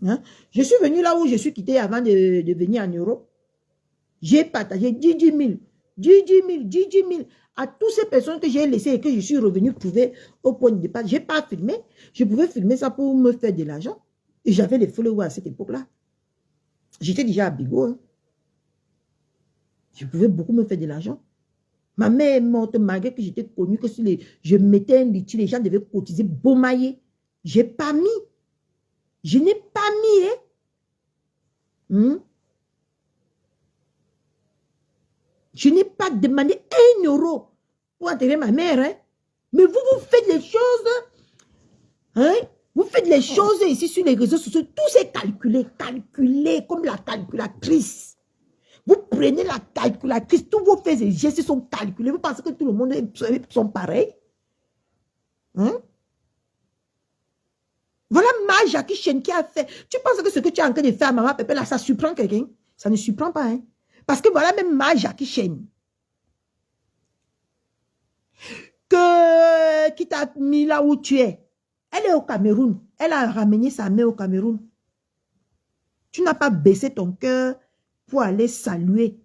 Hein? Je suis venu là où je suis quitté avant de venir en Europe. J'ai partagé 10 000, 10 000 à toutes ces personnes que j'ai laissées et que je suis revenu trouver au point de départ. Je n'ai pas filmé. Je pouvais filmer ça pour me faire de l'argent. Et j'avais des followers à cette époque-là. J'étais déjà à Bigo. Hein. Je pouvais beaucoup me faire de l'argent. Ma mère est morte malgré que j'étais connue, que si je mettais un litige, les gens devaient cotiser, beaumailler. Je n'ai pas mis. Je n'ai pas mis. Hein? Je n'ai pas demandé 1 euro pour enterrer ma mère. Hein? Mais vous faites les choses. Hein? Vous faites les choses ici sur les réseaux sociaux. Tout c'est calculé, comme la calculatrice. Vous prenez la calculatrice, tous vos faits et gestes sont calculés. Vous pensez que tout le monde sont pareils? Hein? Voilà ma Jackie Chen qui a fait. Tu penses que ce que tu es en train de faire, maman Pépé, là, ça surprend quelqu'un? Ça ne surprend pas. Hein? Parce que voilà même ma Jackie Chen. Qui t'a mis là où tu es. Elle est au Cameroun. Elle a ramené sa mère au Cameroun. Tu n'as pas baissé ton cœur pour aller saluer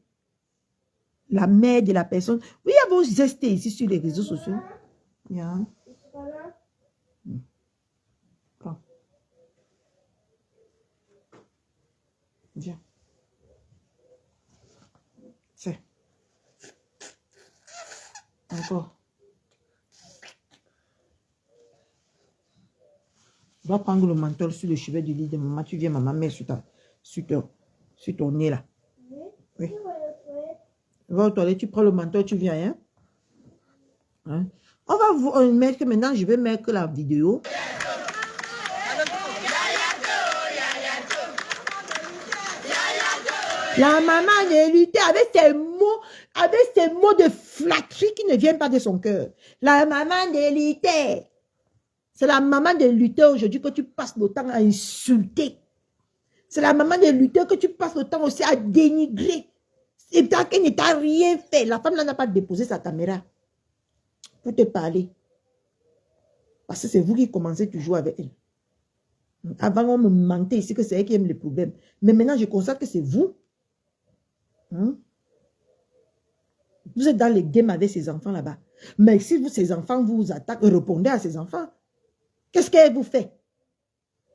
la mère de la personne. Oui, il y a vos gestes ici sur les réseaux sociaux. Yeah. Prends. Viens. C'est. Encore. Va prendre le menthol sur le chevet du lit de maman. Tu viens, maman, mets sur ton nez là. Oui. Va aux toilettes, tu prends le menthol, tu viens. Hein? Hein? On va vous mettre maintenant, je vais mettre la vidéo. La maman de Luther avec ces mots de flatterie qui ne viennent pas de son cœur. La maman de Luther. C'est la maman de Luther aujourd'hui que tu passes le temps à insulter. C'est la maman de Luther que tu passes le temps aussi à dénigrer. Et tant qu'elle ne t'a rien fait, la femme n'a pas déposé sa caméra pour te parler. Parce que c'est vous qui commencez toujours avec elle. Avant, on me mentait ici que c'est elle qui aime les problèmes. Mais maintenant, je constate que c'est vous. Hein? Vous êtes dans les games avec ces enfants là-bas. Mais si ces enfants vous attaquent, répondez à ces enfants. Qu'est-ce qu'elle vous fait?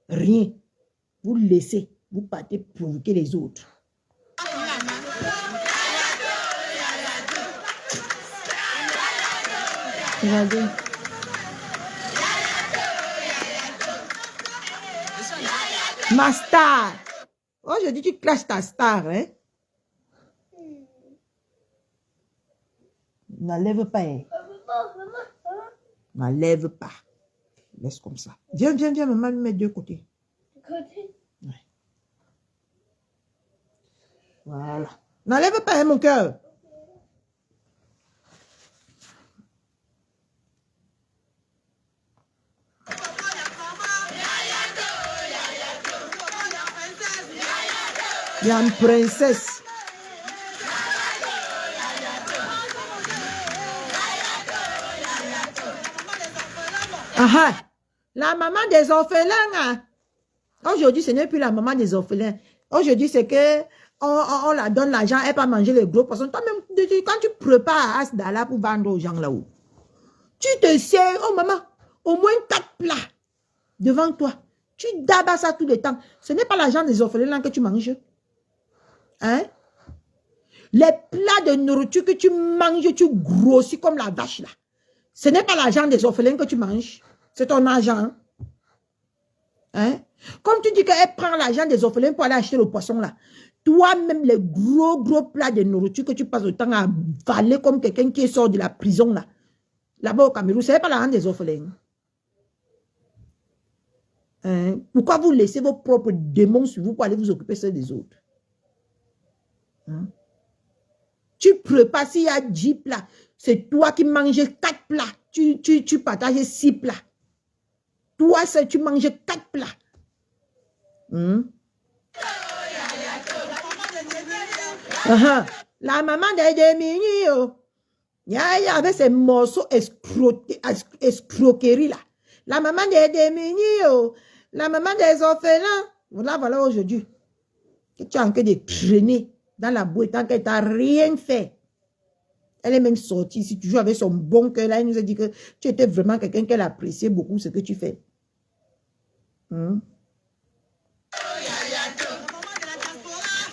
Rien. Vous laissez. Vous partez provoquer les autres. Regardez. Ma star. Oh, je dis, tu clashes ta star, hein? N'enlève pas, hein? N'enlève pas. Laisse comme ça. Viens, maman, lui met deux côtés. Ouais. Voilà. N'enlève pas, hein, mon cœur. Il y a une princesse. Ah, la maman des orphelins. Hein? Aujourd'hui, ce n'est plus la maman des orphelins. Aujourd'hui, c'est que on la donne l'argent, elle va manger les gros poissons. Toi-même, quand tu prépares Asdala pour vendre aux gens là-haut, tu te sais, oh maman, au moins 4 plats devant toi. Tu dabas ça tout le temps. Ce n'est pas l'argent des orphelins que tu manges. Hein? Les plats de nourriture que tu manges, tu grossis comme la vache là. Ce n'est pas l'argent des orphelins que tu manges. C'est ton argent. Hein? Comme tu dis qu'elle prend l'argent des orphelins pour aller acheter le poisson là. Toi-même, les gros plats de nourriture que tu passes le temps à avaler comme quelqu'un qui sort de la prison là. Là-bas au Cameroun, ce n'est pas l'argent des orphelins. Hein? Pourquoi vous laissez vos propres démons sur vous pour aller vous occuper ceux des autres? Hein? Tu prépares, s'il y a 10 plats, c'est toi qui manges 4 plats. Tu partages 6 plats. Toi, tu manges 4 plats. La maman de Demini, il y avait ces morceaux escroqueries là. La maman de Demini, la maman des orphelins. Voilà, voilà aujourd'hui. Que tu es en train de traîner dans la boue tant qu'elle t'a rien fait. Elle est même sortie, si tu joues avec son bon cœur, là, elle nous a dit que tu étais vraiment quelqu'un qu'elle appréciait beaucoup ce que tu fais.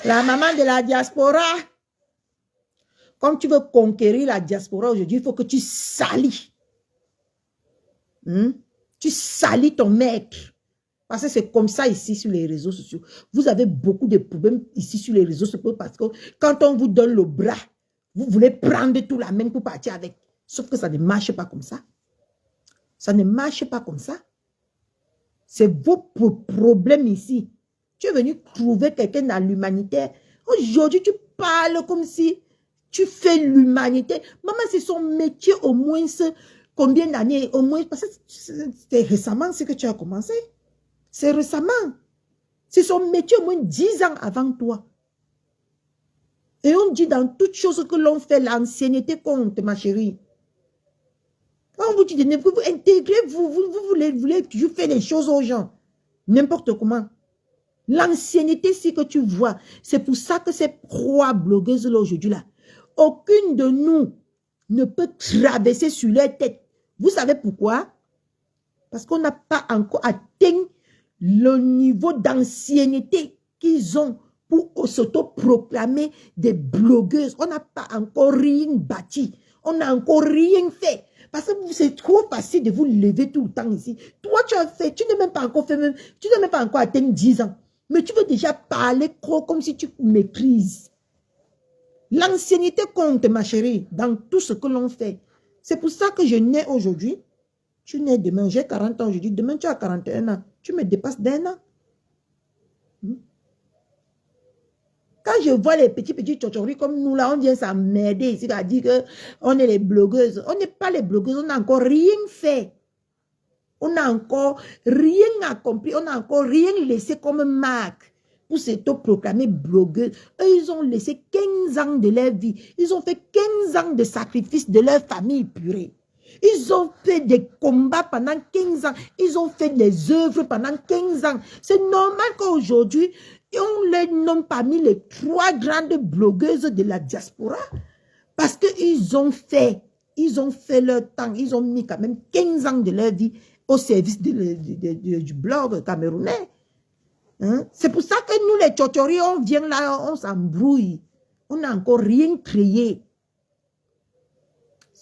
La maman de la diaspora. Comme tu veux conquérir la diaspora aujourd'hui, il faut que tu salis. Tu salis ton maître. Parce que c'est comme ça ici sur les réseaux sociaux. Vous avez beaucoup de problèmes ici sur les réseaux sociaux parce que quand on vous donne le bras, vous voulez prendre tout la main pour partir avec. Sauf que ça ne marche pas comme ça. Ça ne marche pas comme ça. C'est vos problèmes ici. Tu es venu trouver quelqu'un dans l'humanitaire. Aujourd'hui, tu parles comme si tu fais l'humanité. Maman, c'est son métier au moins combien d'années? Au moins, parce que c'est récemment ce que tu as commencé. C'est récemment. C'est son métier au moins 10 ans avant toi. Et on dit dans toute chose que l'on fait, l'ancienneté compte, ma chérie. Quand on vous dit, vous intégrez, vous voulez toujours faire les choses aux gens. N'importe comment. L'ancienneté, c'est que tu vois. C'est pour ça que ces trois blogueuses-là aujourd'hui, là, aucune de nous ne peut traverser sur leur tête. Vous savez pourquoi? Parce qu'on n'a pas encore atteint le niveau d'ancienneté qu'ils ont pour s'auto-proclamer des blogueuses. On n'a pas encore rien bâti. On n'a encore rien fait. Parce que c'est trop facile de vous lever tout le temps ici. Toi, tu as fait, tu n'as même pas encore fait, tu n'as même pas encore atteint 10 ans. Mais tu veux déjà parler comme si tu maîtrises. L'ancienneté compte, ma chérie, dans tout ce que l'on fait. C'est pour ça que je nais aujourd'hui. Tu nais demain, j'ai 40 ans aujourd'hui. Demain, tu as 41 ans. Tu me dépasses d'1 an. Quand je vois les petits tchochoris comme nous, là, on vient s'emmerder ici, à dire qu'on est les blogueuses. On n'est pas les blogueuses, on n'a encore rien fait. On n'a encore rien accompli, on n'a encore rien laissé comme marque pour s'auto-proclamer blogueuse. Eux, ils ont laissé 15 ans de leur vie. Ils ont fait 15 ans de sacrifice de leur famille purée. Ils ont fait des combats pendant 15 ans. Ils ont fait des œuvres pendant 15 ans. C'est normal qu'aujourd'hui, on les nomme parmi les 3 grandes blogueuses de la diaspora. Parce qu'ils ont fait leur temps. Ils ont mis quand même 15 ans de leur vie au service du blog camerounais. Hein? C'est pour ça que nous, les tchochoris, on vient là, on s'embrouille. On n'a encore rien créé.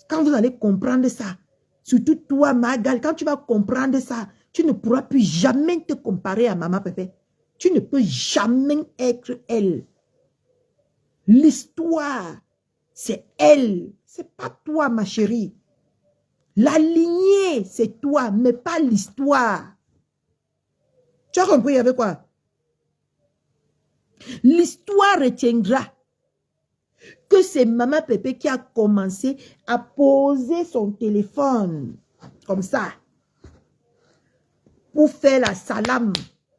Quand vous allez comprendre ça, surtout toi, Magal, quand tu vas comprendre ça, tu ne pourras plus jamais te comparer à Maman Pépé. Tu ne peux jamais être elle. L'histoire, c'est elle. C'est pas toi, ma chérie. La lignée, c'est toi, mais pas l'histoire. Tu as compris avec quoi? L'histoire retiendra que c'est Maman Pépé qui a commencé à poser son téléphone comme ça pour faire la salam,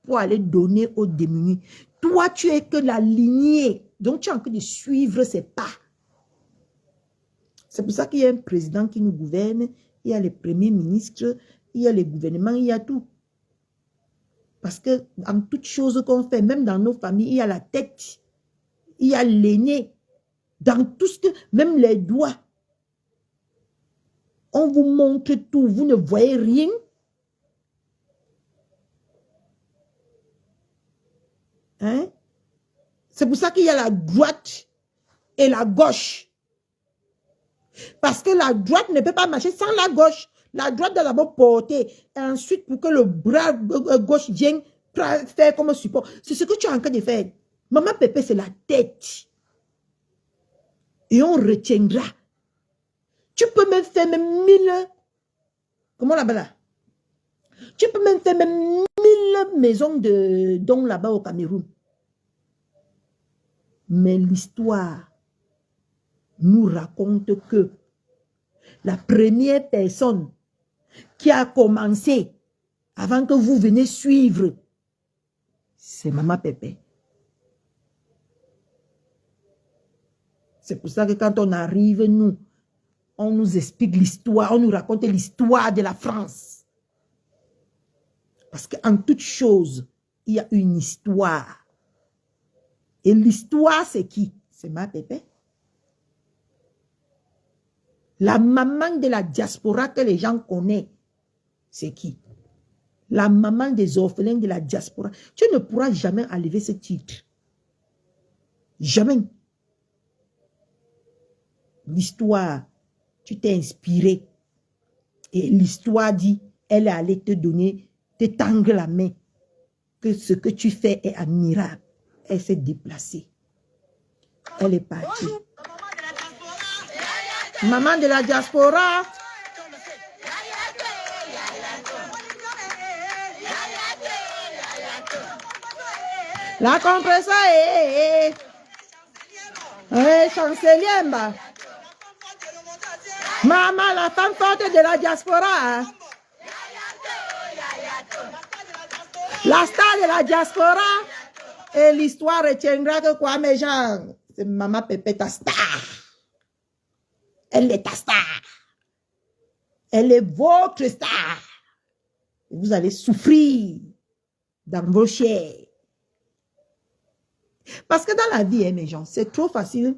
pour aller donner aux démunis. Toi, tu es que la lignée. Donc, tu es en train de suivre ses pas. C'est pour ça qu'il y a un président qui nous gouverne, il y a les premiers ministres, il y a les gouvernements, il y a tout. Parce que dans toutes choses qu'on fait, même dans nos familles, il y a la tête, il y a l'aîné. Dans tout ce que, même les doigts, on vous montre tout, vous ne voyez rien. Hein? C'est pour ça qu'il y a la droite et la gauche. Parce que la droite ne peut pas marcher sans la gauche. La droite doit d'abord porter. Et ensuite, pour que le bras gauche vienne faire comme support. C'est ce que tu es en train de faire. Maman Pépé, c'est la tête. Et on retiendra. Tu peux même faire même 1000. Comment là-bas là? Tu peux même faire même 1000 maisons de dons là-bas au Cameroun. Mais l'histoire nous raconte que la première personne qui a commencé avant que vous venez suivre, c'est Maman Pépé. C'est pour ça que quand on arrive, nous, on nous explique l'histoire, on nous raconte l'histoire de la France. Parce qu'en toute chose, il y a une histoire. Et l'histoire, c'est qui? C'est ma pépé. La maman de la diaspora que les gens connaissent, c'est qui? La maman des orphelins de la diaspora. Tu ne pourras jamais enlever ce titre. Jamais. L'histoire, tu t'es inspiré. Et l'histoire dit, elle est allée te donner, te tendre la main. Que ce que tu fais est admirable. Elle s'est déplacée. Elle est partie. Maman de la diaspora. La compresseur est chancelière. Maman, la femme forte de la diaspora. La star de la diaspora. Et l'histoire retiendra que quoi, mes gens? C'est maman Pépé, ta star. Elle est ta star. Elle est votre star. Vous allez souffrir dans vos chairs. Parce que dans la vie, mes gens, c'est trop facile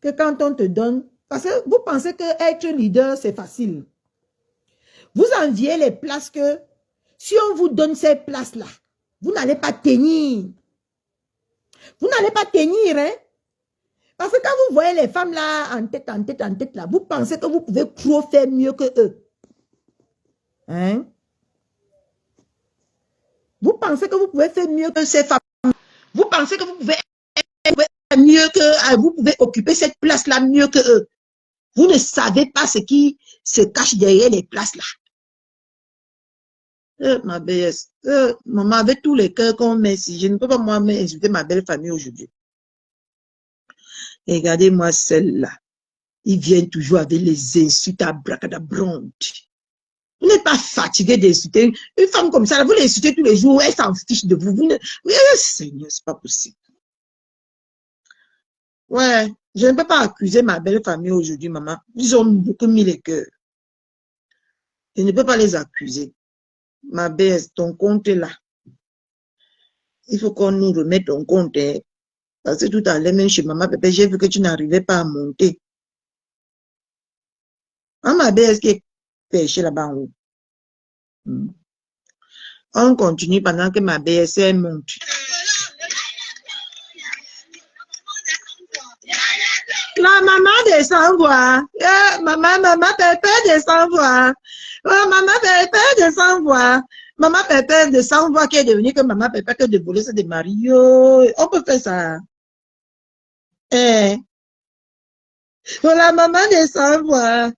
que quand on te donne... Parce que vous pensez que être leader, c'est facile. Vous enviez les places que, si on vous donne ces places-là, vous n'allez pas tenir. Vous n'allez pas tenir, hein? Parce que quand vous voyez les femmes là, en tête, là, vous pensez que vous pouvez trop faire mieux que eux. Hein? Vous pensez que vous pouvez faire mieux que ces femmes. Vous pensez que vous pouvez faire mieux que, vous pouvez occuper cette place-là mieux que eux. Vous ne savez pas ce qui se cache derrière les places-là. Ma belle, maman, avec tous les cœurs qu'on met ici, je ne peux pas moi insulter ma belle famille aujourd'hui. Regardez-moi celle-là. Ils viennent toujours avec les insultes à bracadabronde. Vous n'êtes pas fatigué d'insulter. Une femme comme ça, vous l'insultez tous les jours, elle s'en fiche de vous. Oui, Seigneur, c'est pas possible. Ouais, je ne peux pas accuser ma belle famille aujourd'hui, maman. Ils ont beaucoup mis les cœurs. Je ne peux pas les accuser. Ma belle, ton compte est là. Il faut qu'on nous remette ton compte. Hein. Parce que tout à l'heure, même chez maman, pépé, j'ai vu que tu n'arrivais pas à monter. Ah, ma belle, est-ce qu'elle est pêchée là-bas en haut? On continue pendant que ma BSC monte. La maman descend voir. Maman, pépé descend voir. Oh, maman, pépé descend voir. Maman, pépé descend voir qui est devenu que maman, pépé que de voler, c'est de Mario. On peut faire ça. Eh. Oh, la maman descend voir.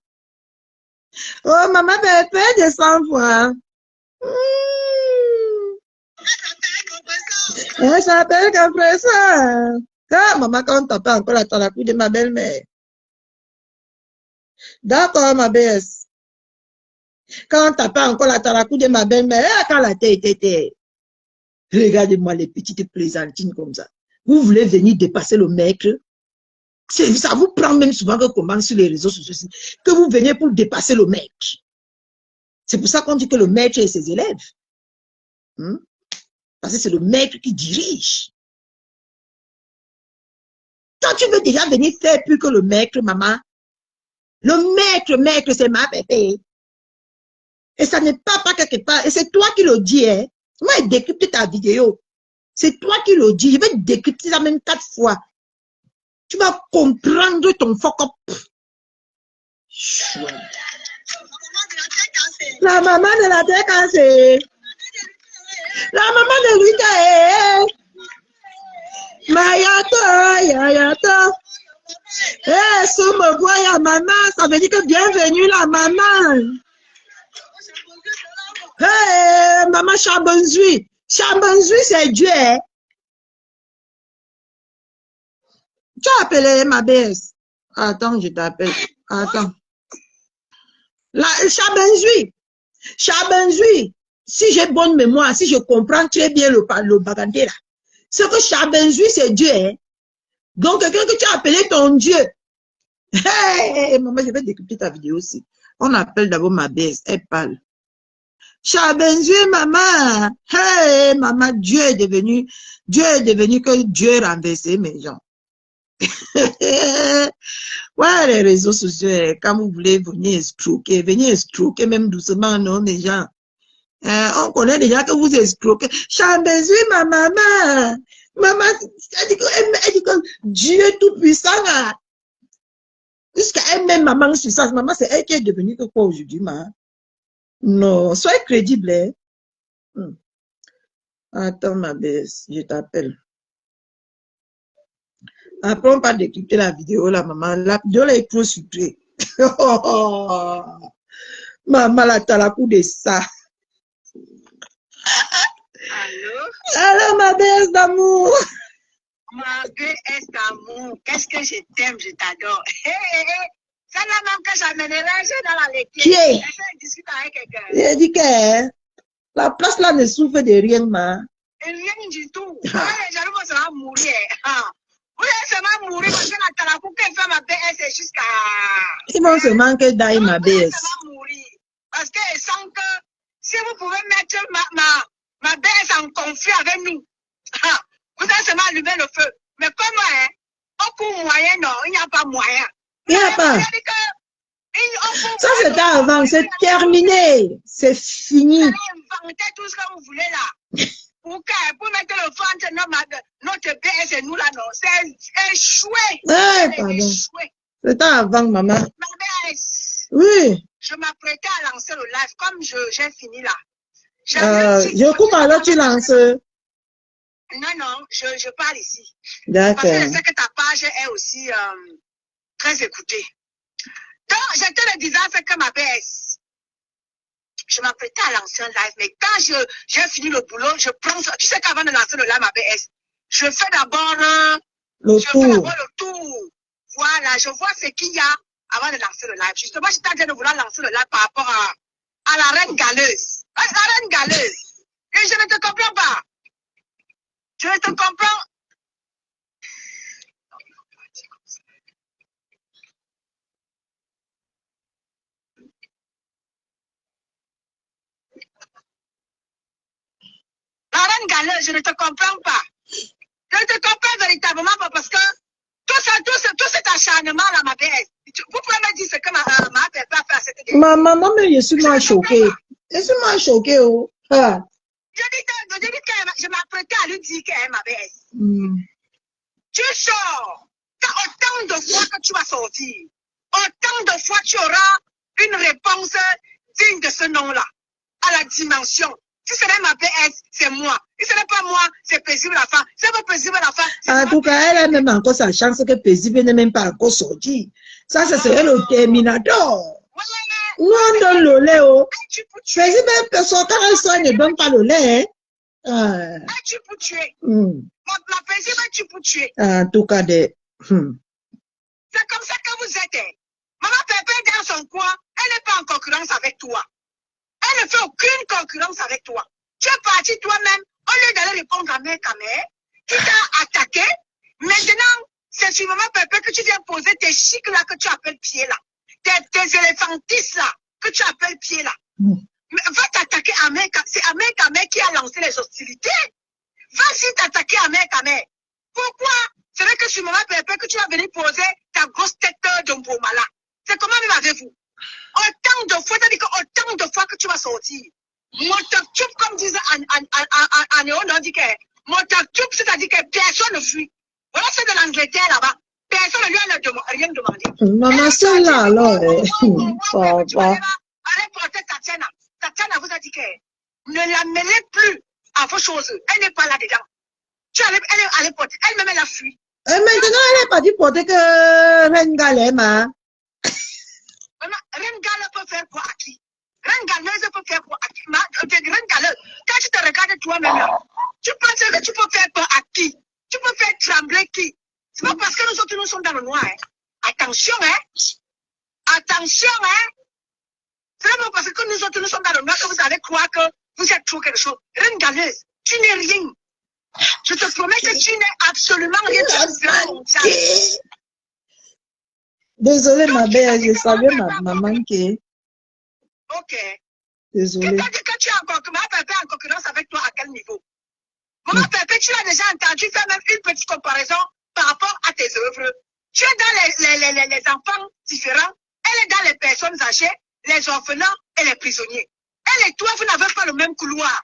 Oh, maman, pépé descend voir. Elle s'appelle compresseur. Ah, maman, quand on t'appelle encore la couille de ma belle-mère. D'accord, ma belle. Quand on t'appelle encore la couille de ma belle-mère, quand la tête était. Regardez-moi les petites plaisantines comme ça. Vous voulez venir dépasser le maître? Ça vous prend même souvent que comment sur les réseaux sociaux que vous veniez pour dépasser le maître. C'est pour ça qu'on dit que le maître et ses élèves. Parce que c'est le maître qui dirige. Quand tu veux déjà venir faire plus que le maître, maman, le maître, c'est ma pépé. Et ça n'est pas quelque part. Et c'est toi qui le dis, hein. Moi, je décrypte ta vidéo. C'est toi qui le dis. Je vais décrypter ça même 4 fois. Tu vas comprendre ton fuck-up. La maman de la tête cassée. La maman de Rita. Mayato. Eh, si on me voit, ya maman, ça veut dire que bienvenue la maman. Eh, maman Chambonzui. Chambonzui, c'est Dieu. Hein? Tu as appelé ma baisse. Attends, je t'appelle. Attends. Chabenzui. Si j'ai bonne mémoire, si je comprends très bien le bagandé là, c'est que Chabenzui, c'est Dieu. Hein? Donc, quelqu'un que tu as appelé ton Dieu. Hey, maman, je vais décrypter ta vidéo aussi. On appelle d'abord ma baisse. Elle parle. Chabenzue, maman. Hey, maman, Dieu est devenu que Dieu renversé, mes gens. Ouais, les réseaux sociaux, quand vous voulez venir escroquer même doucement, non, mes gens. On connaît déjà que vous escroquez. Chambezui, ma maman. Maman, elle dit que Dieu tout-puissant, jusqu'à elle-même, maman, sur ça. Maman, c'est elle qui est devenue que quoi aujourd'hui, maman? Non, soyez crédible, hein. Attends, ma belle, je t'appelle. Après, on parle d'écouter la vidéo, là, maman. La vidéo, là, est trop sucrée. Maman, là, t'as la coup de ça. Allô? Alors, ma belle d'amour. Ma BS d'amour, qu'est-ce que je t'aime, je t'adore. Ça là même que j'amènerai dans la lecture. Qui est? Je discute avec quelqu'un. J'ai dit que la place là ne souffre de rien, ma. Rien du tout. J'arrive à se faire mourir. Vous allez seulement mourir parce que la talapou qu'elle fait ma BS jusqu'à... Ils vont se manquer d'ailleurs, ma BS. Vous allez seulement mourir. Parce qu'elle sent que si vous pouvez mettre ma BS en conflit avec nous, vous allez seulement allumer le feu. Mais comment, hein? Aucun moyen, non, il n'y a pas moyen. Il n'y a pas. Ça, c'était avant, c'est terminé. C'est fini. Vous allez inventer tout ce que vous voulez là. Pour mettre le feu entre notre BS et nous là, non. C'est échoué. Ouais, pardon. C'était avant, maman. Ma BS. Oui. Je m'apprêtais à lancer le live comme j'ai fini là. Je coupe alors, tu lances. Non, je parle ici. D'accord. Parce que je sais que ta page est aussi très écoutée. Donc, je te le disais, c'est que ma BS, je m'apprêtais à lancer un live, mais quand j'ai fini le boulot, je prends, tu sais qu'avant de lancer le live, ma BS, je fais d'abord le tour. Voilà, je vois ce qu'il y a avant de lancer le live. Justement, j'étais en train de vouloir lancer le live par rapport à la reine galeuse. La reine galeuse. Et je ne te comprends pas. Je ne te comprends. La reine galeuse, je ne te comprends pas. Je ne te comprends véritablement pas parce que tout cet acharnement-là, ma belle, vous pouvez me dire ce que ma belle peut faire à cette époque. Ma maman, je suis moins choquée. Je suis moins choquée, oh. Ah. Je dis que je m'apprêtais à lui dire qu'elle est ma belle. Tu sors. T'as autant de fois que tu vas sortir. Autant de fois tu auras une réponse digne de ce nom-là. À la dimension. Si ce n'est ma PS, c'est moi. Si ce n'est pas moi, c'est paisible la fin. C'est pas paisible la fin. En tout cas, elle a même encore sa chance que paisible n'est même pas encore sorti. Ça, ce serait le terminator. Nous, on donne le lait, oh. Paisible, personne, quand elle sort, ne donne pas le lait. Tu peux tuer. La paisible, tu peux tuer. En tout cas, c'est comme ça que vous êtes. Maman Pépé dans son coin, elle n'est pas en concurrence avec toi. Elle ne fait aucune concurrence avec toi. Tu es parti toi-même, au lieu d'aller répondre à mère Kamé, qui t'a attaqué. Maintenant, c'est sur Maman Pépé que tu viens poser tes chics là que tu appelles pieds là. Tes éléphantistes là que tu appelles pieds là. Va t'attaquer à mère Kamé. C'est Amé Kamé qui a lancé les hostilités. Va-y t'attaquer à mère Kamé. Pourquoi? C'est vrai que sur Maman Pépé que tu vas venir poser ta grosse tête de Mbomala. C'est comment même avez-vous? Autant de fois, c'est-à-dire que autant de fois que tu vas sortir. Motaktup, comme disait en Néo, on dit que Motaktup, c'est-à-dire que personne ne fuit. Voilà, c'est de l'Angleterre là-bas. Personne ne lui a rien demandé. Maman, c'est là, alors. Allez porter Tatiana. Tatiana vous a dit que ne la mêlez plus à vos choses. Elle n'est pas là-dedans. Elle est allée porter. Elle-même, elle a fui. Et maintenant, elle est partie porter que Rengalema. Rengale peut faire quoi à qui? Rengaleuse peut faire quoi à qui? Rengaleuse, quand tu te regardes toi-même là, tu penses que tu peux faire quoi à qui? Tu peux faire trembler qui? C'est pas parce que nous autres nous sommes dans le noir. Hein? Attention, hein? Attention, hein? C'est pas parce que nous autres nous sommes dans le noir que vous allez croire que vous êtes trop quelque chose. Rengaleuse, tu n'es rien. Je te promets que tu n'es absolument rien. Désolée, ma belle, je savais ma maman qui. Ok. Désolé. C'est-à-dire que tu es maman Pépé en concurrence avec toi à quel niveau? Maman Pépé, tu as déjà entendu faire même une petite comparaison par rapport à tes œuvres. Tu es dans les enfants différents, elle est dans les personnes âgées, les orphelins et les prisonniers. Elle et toi, vous n'avez pas le même couloir.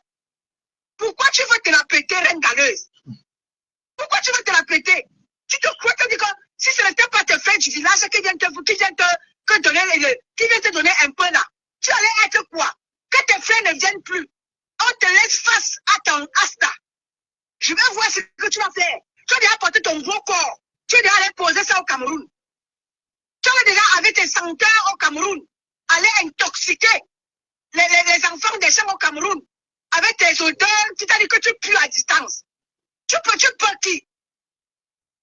Pourquoi tu veux te la péter, reine galeuse? Pourquoi tu veux te la péter? Tu te crois que si ce n'était pas tes frères du village qui viennent te donner un peu là, tu allais être quoi? Que tes frères ne viennent plus. On te laisse face à ton asta. Je vais voir ce que tu vas faire. Tu as déjà porté ton gros corps. Tu es déjà allé poser ça au Cameroun. Tu as déjà, avec tes senteurs au Cameroun, aller intoxiquer les enfants des gens au Cameroun. Avec tes odeurs, tu t'as dit que tu pues à distance. Tu peux qui?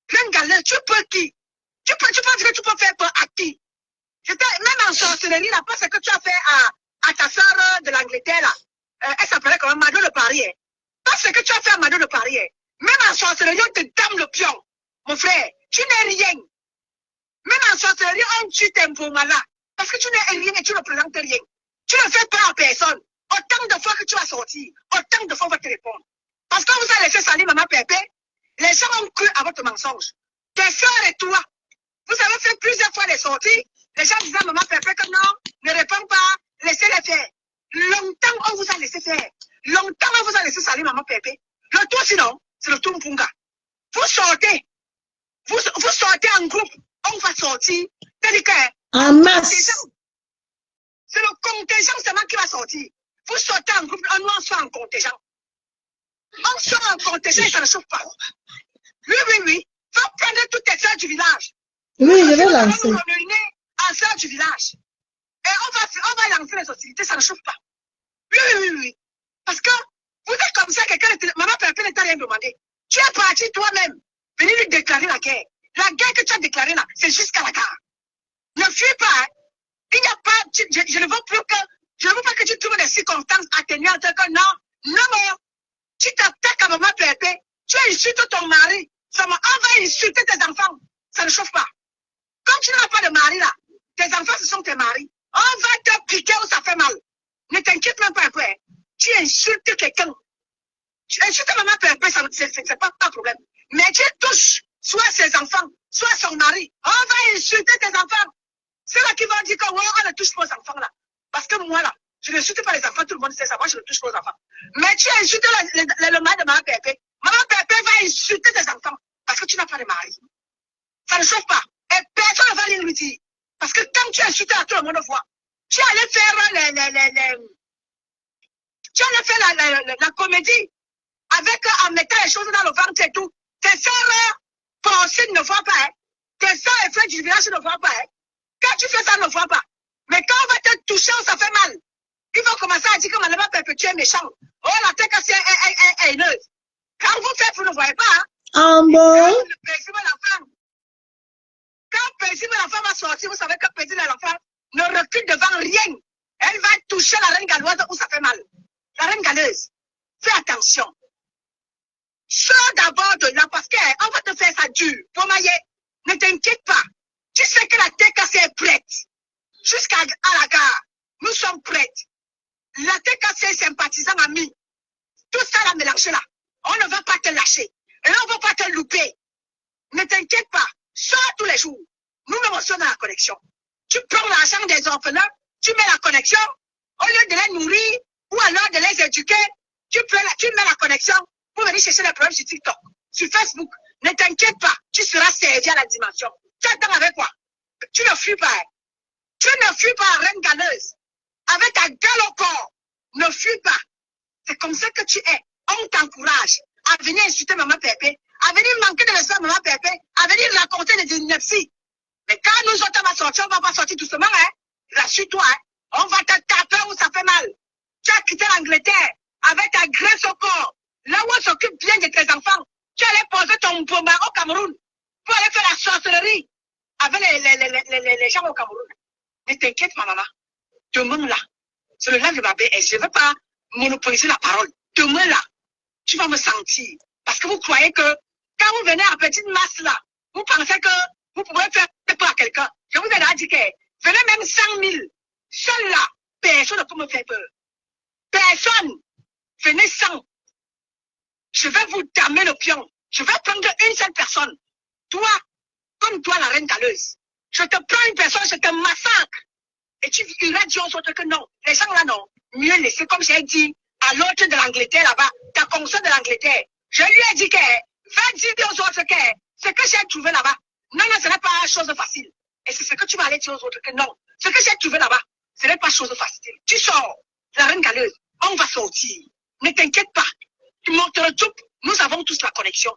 Plein de galère, tu peux qui? Tu penses que tu peux faire peur à qui? Même en sorcellerie, là, pas ce que tu as fait à ta soeur de l'Angleterre, là. Elle s'appelait quand même Mado de Paris. Hein. Pas ce que tu as fait à Mado de Paris. Hein. Même en sorcellerie, on te dame le pion. Mon frère, tu n'es rien. Même en sorcellerie, on tue tes là. Parce que tu n'es rien et tu ne présentes rien. Tu ne fais pas à personne. Autant de fois que tu vas sortir, autant de fois on va te répondre. Parce que vous avez laissé salir maman Pépé, les gens ont cru à votre mensonge. Tes soeurs et toi, vous avez fait plusieurs fois les sorties. Les gens disaient à maman Pépé que non, ne réponds pas, laissez-les faire. Longtemps on vous a laissé faire. Longtemps on vous a laissé salir maman Pépé. Le tout sinon, c'est le tout Mpunga. Vous sortez. Vous sortez en groupe. On va sortir. C'est-à-dire que en masse. C'est le contingent seulement qui va sortir. Vous sortez en groupe, on soit en contingent. On sort en contingent et ça ne chauffe pas. Oui. Faut prendre toutes tes soeurs du village. Oui, je vais lancer. On va nous réunir en soeurs du village. Et on va lancer les hostilités, ça ne chauffe pas. Oui. Parce que vous êtes comme ça, maman Pépé ne t'a rien demandé. Tu es parti toi-même, venir lui déclarer la guerre. La guerre que tu as déclarée là, c'est jusqu'à la gare. Ne fuis pas, hein. Il n'y a pas, je ne veux pas que tu trouves des circonstances atténuantes que non, tu t'attaques à maman Pépé, tu insultes ton mari, on va insulter tes enfants, ça ne chauffe pas. Quand tu n'as pas de mari là, tes enfants ce sont tes maris, on va te piquer où ça fait mal. Ne t'inquiète même pas après, tu insultes quelqu'un. Tu insultes maman Pépé, c'est pas un problème. Mais tu touches soit ses enfants, soit son mari, on va insulter tes enfants. C'est là qui vont dire qu'on ne touche pas aux enfants là. Parce que moi là, je ne insulte pas les enfants, tout le monde sait ça, moi je ne touche pas aux enfants. Mais tu insultes le mari de maman Pépé. Maman Pépé va insulter tes enfants parce que tu n'as pas de mari. Ça ne chauffe pas. Et personne ne va rien lui dire. Parce que quand tu insultes à tout le monde voit, tu allais faire la comédie avec en mettant les choses dans le ventre et tout. Tes soeurs pensées ne voient pas. Hein. Tes soeurs et frères du village ne voient pas. Hein. Quand tu fais ça, ne voit pas. Mais quand on va te toucher, ça fait mal. Ils vont commencer à dire que maman Pépé, tu es méchant. Oh, la tête cassée est haineuse. Quand vous faites, vous ne voyez pas. Hein. En bon. Quand Paisible l'enfant va sortir, vous savez que Paisible l'enfant ne recule devant rien. Elle va toucher la reine galloise où ça fait mal. La reine galeuse. Fais attention. Sors d'abord de là parce qu'on va te faire ça dur. Pomaillé, ne t'inquiète pas. Tu sais que la tête cassée est prête. Jusqu'à la gare, nous sommes prêtes. La tête cassée, sympathisant, ami. Tout ça là mélangé là. On ne va pas te lâcher. Et là, on ne va pas te louper. Ne t'inquiète pas. Sors tous les jours. Nous nous dans la connexion. Tu prends l'argent des orphelins, tu mets la connexion. Au lieu de les nourrir ou alors de les éduquer, tu mets la connexion pour venir chercher les problèmes sur TikTok, sur Facebook. Ne t'inquiète pas. Tu seras servi à la dimension. Tu attends avec quoi? Tu ne fuis pas. Tu ne fuis pas, reine galeuse. Avec ta gueule au corps. Ne fuis pas. C'est comme ça que tu es. On t'encourage à venir insulter maman Pépé, à venir manquer de respect à maman Pépé, à venir raconter des inepties. Mais quand nous autres on va sortir, on va pas sortir doucement, hein. Rassure-toi, hein. On va te taper où ça fait mal. Tu as quitté l'Angleterre avec ta graisse au corps. Là où on s'occupe bien de tes enfants. Tu allais poser ton bomba au Cameroun pour aller faire la sorcellerie avec les gens au Cameroun. Ne t'inquiète, ma maman. Demain là, c'est le live de ma BS. Je ne veux pas monopoliser la parole. Demain là, tu vas me sentir. Parce que vous croyez que quand vous venez en petite masse là, vous pensez que vous pouvez faire peur à quelqu'un. Je vous ai déjà dit que venez même 100 000. Seul là, personne ne peut me faire peur. Personne. Venez sans. Je vais vous damer le pion. Je vais prendre une seule personne. Toi, comme toi, la reine galeuse. Je te prends une personne, je te massacre. Et tu iras dire aux autres que non. Les gens là, non. Mieux laisser, comme j'ai dit à l'autre de l'Angleterre là-bas, ta console de l'Angleterre. Je lui ai dit que, va dire aux autres que, ce que j'ai trouvé là-bas, non, ce n'est pas chose facile. Et c'est ce que tu vas aller dire aux autres que non. Ce que j'ai trouvé là-bas, ce n'est pas chose facile. Tu sors, la reine galeuse, on va sortir. Ne t'inquiète pas. Tu montes le tout. Nous avons tous la connexion.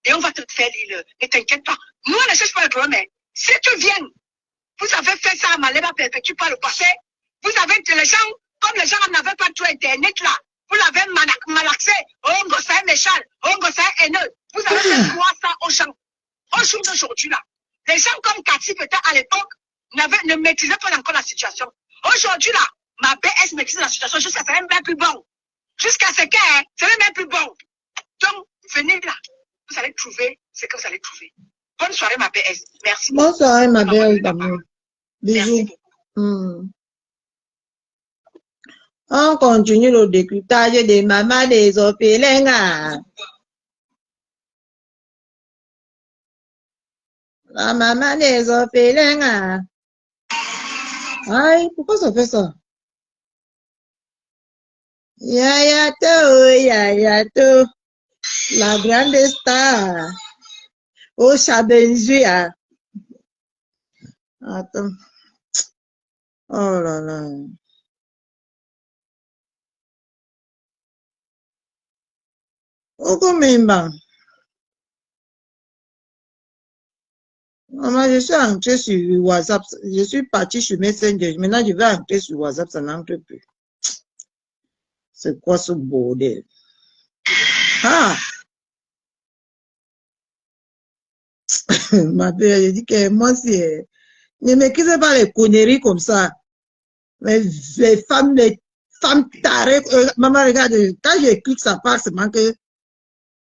Et on va te faire l'île. Ne t'inquiète pas. Nous, on ne cherche pas le problème. Mais si tu viens, vous avez fait ça à Malema perpétue par le passé. Vous avez les gens, comme les gens n'avaient pas tout Internet là, vous l'avez malaxé. Oh, Ngossa est méchant. Oh, Ngossa est haineux. Vous avez fait quoi ça aux gens? Au jour d'aujourd'hui là. Les gens comme Cathy, peut-être à l'époque, ne maîtrisaient pas encore la situation. Aujourd'hui là, ma BS maîtrise la situation jusqu'à ce qu'elle même plus bon. Jusqu'à ce qu'elle c'est même plus bon. Donc, venez là. Vous allez trouver ce que vous allez trouver. Bonne soirée, ma BS. Merci. Bonne soirée, ma belle d'amour. Merci Bisous. On continue le décryptage des mamans des orphelins. La maman des orphelins. Aïe, pourquoi ça fait ça? Yayato. La grande star. Oh, Chabenzuya. Attends. Oh là là. Oh, combien? Maman, je suis entrée sur WhatsApp. Je suis partie sur Messenger. Maintenant, je vais entrer sur WhatsApp. Ça n'entre plus. C'est quoi ce bordel? Ah! Ma belle, j'ai dit que moi, c'est... Ne m'écrivez pas les conneries comme ça. Mais les femmes tarées. Maman, regarde, quand j'écoute ça part, c'est que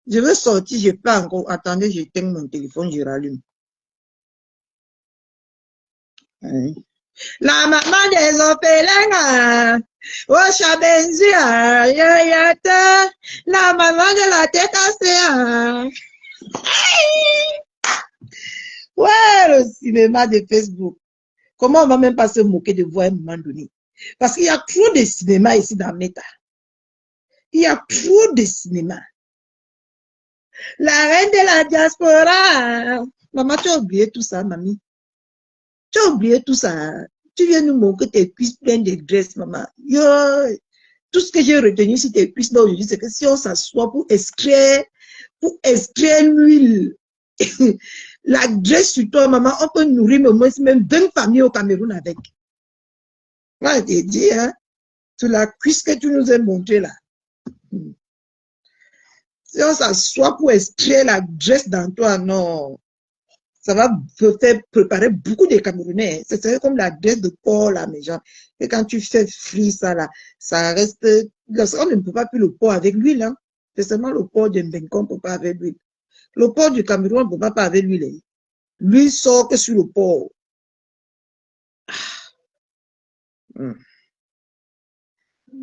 je veux sortir, je peux encore. Attendez, j'éteins mon téléphone, je rallume. Hein. La maman des orphelins, oh Chabenzia, Yayata, la maman de la tête cassée. Ouais, le cinéma de Facebook. Comment on va même pas se moquer de vous à un moment donné? Parce qu'il y a trop de cinéma ici dans Meta. Il y a trop de cinéma. La reine de la diaspora. Maman, tu as oublié tout ça, mamie. Tu as oublié tout ça. Tu viens nous montrer tes cuisses pleines de graisse, maman. Yo, tout ce que j'ai retenu sur tes cuisses là aujourd'hui, c'est que si on s'assoit pour extraire l'huile, la graisse sur toi, maman, on peut nourrir au moins même 20 familles au Cameroun avec. Moi, je t'ai dit, hein, sur la cuisse que tu nous as montré là. Si on s'assoit pour extraire la graisse dans toi, non. Ça va te faire préparer beaucoup de Camerounais. C'est comme la graisse de porc, là, mes gens. Et quand tu fais frire ça, là, ça reste... On ne peut pas plus le porc avec l'huile, hein. C'est seulement le porc de Mbengue qu'on ne peut pas avec l'huile. Le porc du Cameroun, on ne peut pas avec l'huile. L'huile sort que sur le porc.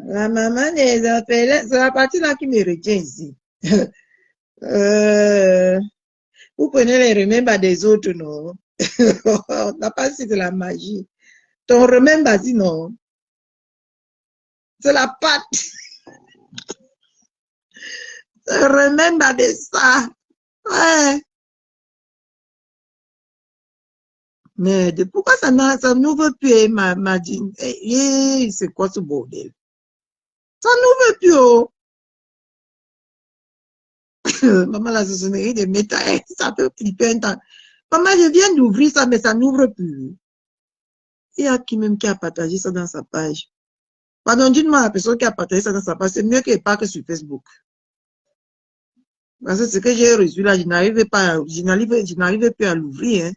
La maman des orphelins, c'est la partie là qui me retient ici. Vous prenez les remembers des autres, non? On n'a pas si de la magie. Ton remember, non? C'est la pâte. C'est remember de ça. Ouais. Mais pourquoi ça n'ouvre plus, ma dit? C'est quoi ce bordel? Ça n'ouvre plus, oh. Maman, la sonnerie de Meta, ça peut flipper un temps. Maman, je viens d'ouvrir ça, mais ça n'ouvre plus. Il y a qui même qui a partagé ça dans sa page. Pardon, dites-moi la personne qui a partagé ça dans sa page, c'est mieux qu'elle pas que sur Facebook. Parce que ce que j'ai reçu là, je n'arrive plus à l'ouvrir. Hein.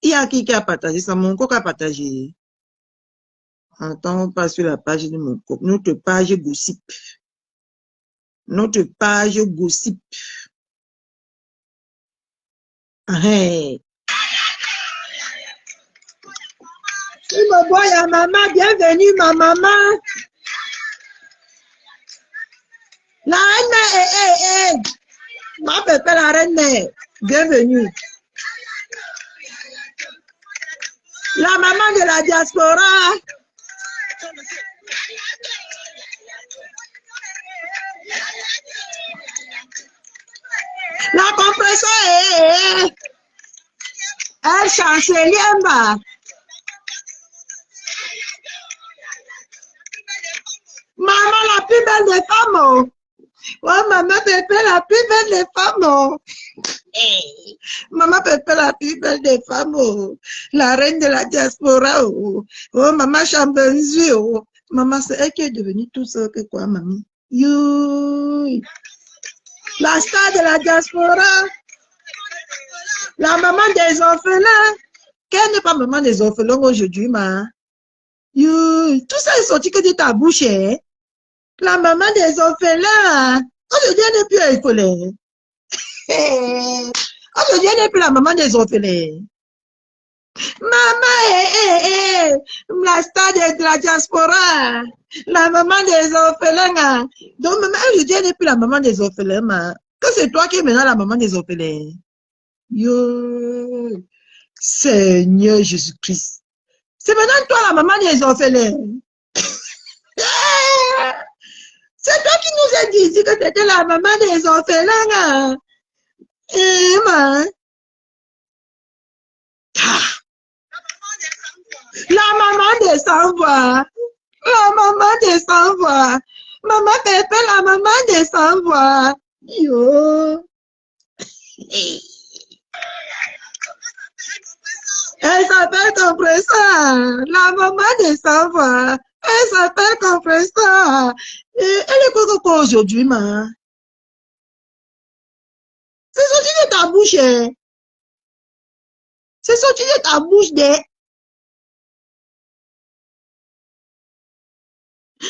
Il y a qui a partagé ça, mon coq a partagé. Attends, on passe sur la page de mon coq. Notre page gossip. Notre page gossip. Hey. Oui, mon boy, maman, bienvenue, ma maman. La reine, ma pépé, la reine, bienvenue. La maman de la diaspora. La compression est chancelière. Maman, la plus belle des femmes. Oh, maman Pépé, la plus belle des femmes. Oh. Hey. Maman Pépé, la plus belle des femmes. Oh. La reine de la diaspora. Oh, oh maman Chambenzi. Oh. Maman, c'est elle qui est devenue tout seul que quoi, mamie? You. La star de la diaspora. La maman des orphelins. Quelle n'est pas maman des orphelins aujourd'hui, ma? You. Tout ça est sorti que de ta bouche, hein? La maman des orphelins. Aujourd'hui, elle n'est plus orphelin. Aujourd'hui, elle n'est plus la maman des orphelins. Maman, la star de la diaspora. La maman des orphelins. Donc, maman, aujourd'hui, elle n'est plus la maman des orphelins, ma. Que c'est toi qui es maintenant la maman des orphelins. Yo, Seigneur Jésus-Christ. C'est maintenant toi la maman des orphelins. C'est toi qui nous as dit que c'était la maman des orphelins. La maman des sans-voix. La maman des sans-voix. Maman Pépé, la maman des sans-voix. Yo. Elle s'appelle Compresseur. La maman des sans-voix. Elle s'appelle Compresseur. Elle est quoi aujourd'hui, ma? C'est sorti de ta bouche, hein? C'est sorti de ta bouche,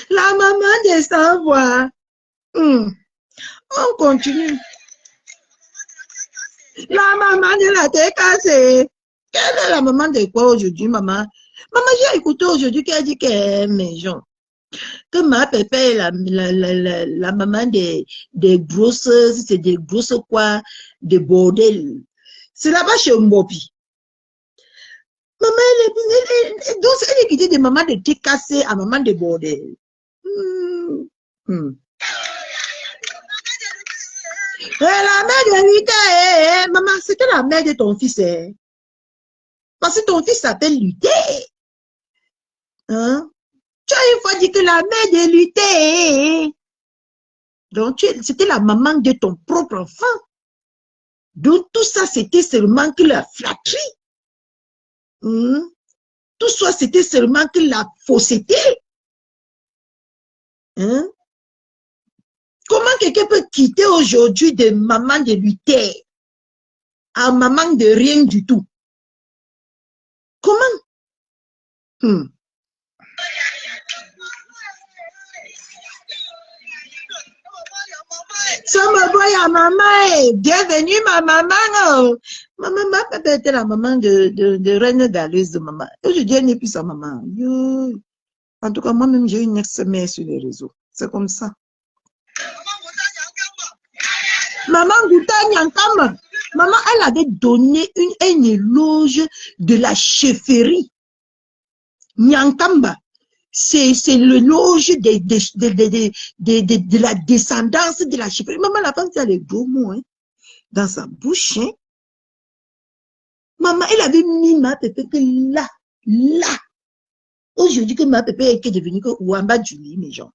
La maman des sans-voix. On continue. La maman de la tête cassée. Quelle est la maman de quoi aujourd'hui, maman? Maman, j'ai écouté aujourd'hui qu'elle dit qu'elle est maison. Que ma Pépé est la maman des grosses, c'est des grosses quoi, des bordels. C'est là-bas chez Mbopi. Maman, donc elle est quittée de maman de thé cassé à maman de bordel. La mère de Luther, maman, c'était la mère de ton fils. Parce que ton fils s'appelle Luther. Hein? Tu as une fois dit que la mère de Luther. Donc, c'était la maman de ton propre enfant. Donc, tout ça, c'était seulement que la flatterie. Tout ça, c'était seulement que la fausseté. Hein? Comment quelqu'un peut quitter aujourd'hui de maman de Luther à maman de rien du tout? Comment? Sama boy à maman, bienvenue ma maman. Maman, ma papa était la maman de Reine Galeuse de maman. Aujourd'hui, elle n'est plus sa maman. Yo. En tout cas, moi-même, j'ai une ex-mère sur les réseaux. C'est comme ça. Maman Gouta Nyankama. Maman, elle avait donné une éloge de la chefferie. Nyankamba. C'est l'éloge de la descendance de la chefferie. Maman, la femme, c'est les gros mots hein, dans sa bouche. Hein. Maman, elle avait mis ma Pépé que là. Aujourd'hui, que ma Pépé est devenue que Ouamba Julie, mes gens.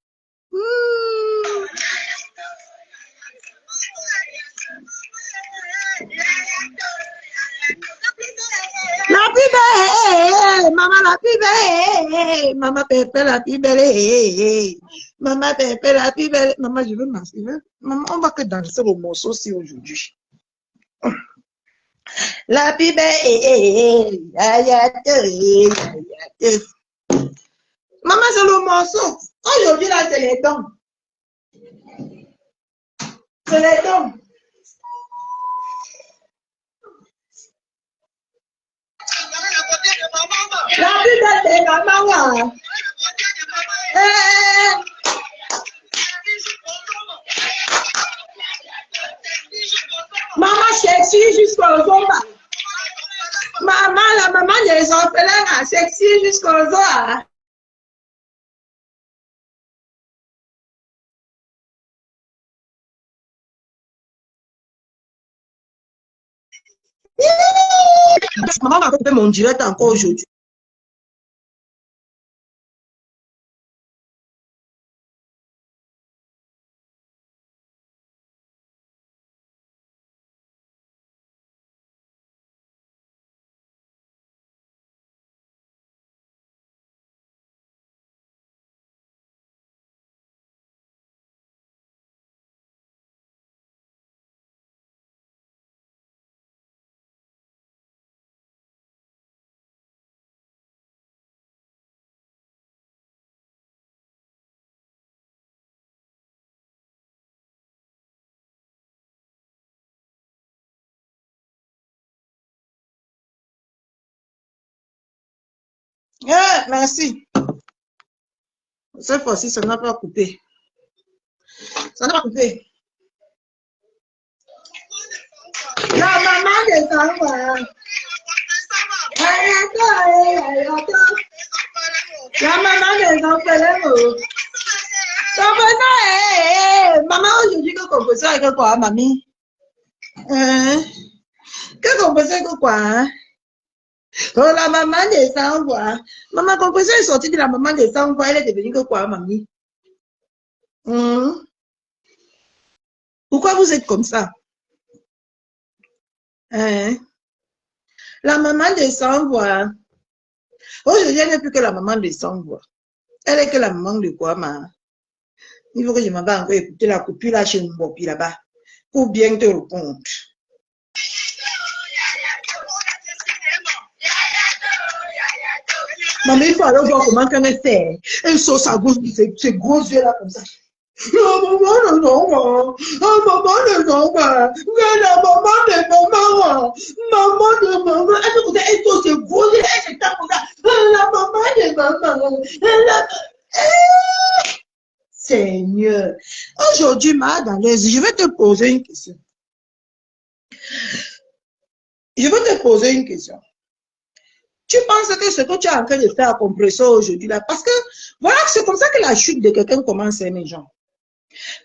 La plus belle, maman la plus belle, maman Pépé la plus belle, maman Pépé la plus belle, maman je veux m'assurer, maman on va que danser le morceau aussi aujourd'hui. La plus belle, maman c'est le morceau, aujourd'hui là c'est les dons, c'est les dons. La plus belle c'est maman. sexy jusqu'aux os. Maman, la maman des orphelins, sexy jusqu'aux os. Maman va couper mon direct encore aujourd'hui. Merci. Cette fois-ci, ça n'a pas coupé. Ça n'a pas coupé. La maman des enfants. La maman des enfants. Maman, aujourd'hui, que qu'on peut faire avec quoi, mamie? Que qu'on peut faire avec quoi? Oh, la maman des sans-voix. Maman, quand vous est sortie de la maman des sans-voix, elle est devenue que quoi, mamie? Pourquoi vous êtes comme ça? La maman des sans-voix. Aujourd'hui, elle n'est plus que la maman des sans-voix. Elle est que la maman de quoi, ma? Il faut que je m'en vais encore écouter la coupure là chez Mbopi là-bas pour bien te répondre. Maman, il faut alors voir comment elle me fait. Elle sort sa gauche, ses gros yeux là comme ça. La maman de maman, la maman de maman, la maman de maman, maman de maman. Elle sort ses gros yeux, elle se tape comme ça. La maman de maman, Seigneur, aujourd'hui, madame, je vais te poser une question. Je vais te poser une question. Tu penses que ce que tu es en train de faire à Compresso aujourd'hui là, parce que voilà, c'est comme ça que la chute de quelqu'un commence, mes gens.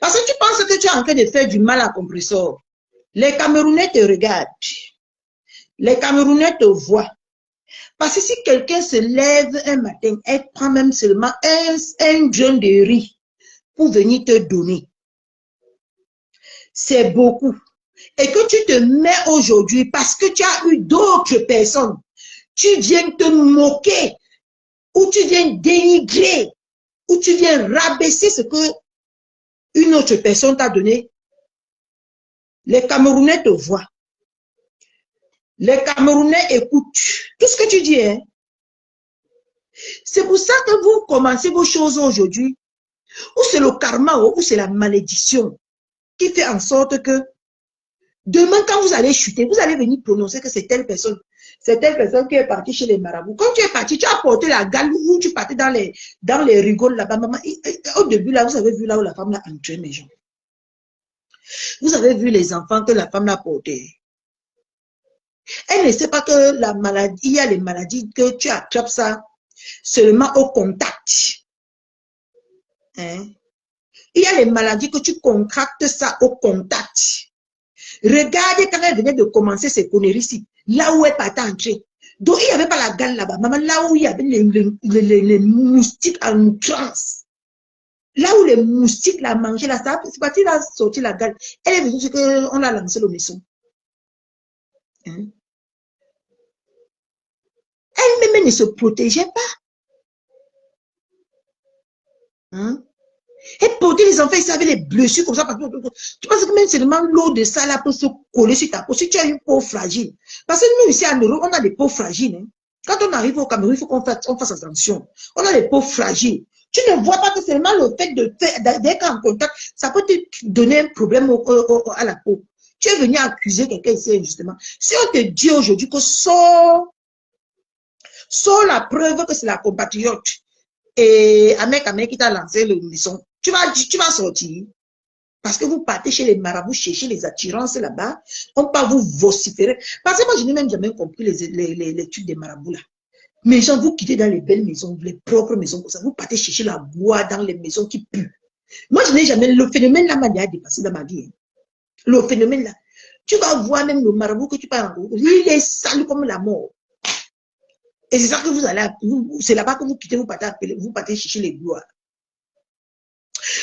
Parce que tu penses que tu es en train de faire du mal à Compresso. Les Camerounais te regardent. Les Camerounais te voient. Parce que si quelqu'un se lève un matin, elle prend même seulement un grain de riz pour venir te donner. C'est beaucoup. Et que tu te mets aujourd'hui parce que tu as eu d'autres personnes. Tu viens te moquer, ou tu viens dénigrer, ou tu viens rabaisser ce que une autre personne t'a donné. Les Camerounais te voient. Les Camerounais écoutent tout ce que tu dis. Hein? C'est pour ça que vous commencez vos choses aujourd'hui. Ou c'est le karma, ou c'est la malédiction qui fait en sorte que demain, quand vous allez chuter, vous allez venir prononcer que c'est telle personne qui est partie chez les marabouts. Quand tu es parti, tu as porté la gale ou tu partais dans les rigoles là-bas. Maman, au début, là, vous avez vu là où la femme l'a entré, mes gens. Vous avez vu les enfants que la femme l'a porté. Elle ne sait pas que la maladie, il y a les maladies que tu attrapes ça seulement au contact. Hein? Il y a les maladies que tu contractes ça au contact. Regardez quand elle venait de commencer ses conneries ici, là où elle partait entrer. Donc il n'y avait pas la gale là-bas. Maman, là où il y avait les moustiques en outrance. Là où les moustiques la mangeaient, là, c'est parti là, sortir la gale. Elle est venue dire qu'on a lancé le maison. Hein? Elle-même ne se protégeait pas. Hein? Et porter les enfants, ils avaient les blessures comme ça. Tu penses que même seulement l'eau de ça là peut se coller sur ta peau. Si tu as une peau fragile. Parce que nous, ici en Europe, on a des peaux fragiles. Hein. Quand on arrive au Cameroun, il faut qu'on fasse attention. On a des peaux fragiles. Tu ne vois pas que seulement le fait d'être en contact, ça peut te donner un problème à la peau. Tu es venu accuser quelqu'un ici, justement. Si on te dit aujourd'hui que sort la preuve que c'est la compatriote et Amek qui t'a lancé le mission, tu vas sortir. Parce que vous partez chez les marabouts, chercher les attirances là-bas, on part vous vociférer. Parce que moi, je n'ai même jamais compris les trucs des marabouts là. Mais gens, vous quittez dans les belles maisons, les propres maisons comme ça, vous partez chercher la boîte dans les maisons qui puent. Moi, je n'ai jamais, le phénomène là m'a déjà dépassé dans ma vie. Hein. Le phénomène là. Tu vas voir même le marabout que tu parles en gros, il est sale comme la mort. Et c'est ça que vous allez, c'est là-bas que vous quittez, vous partez chercher les gloires.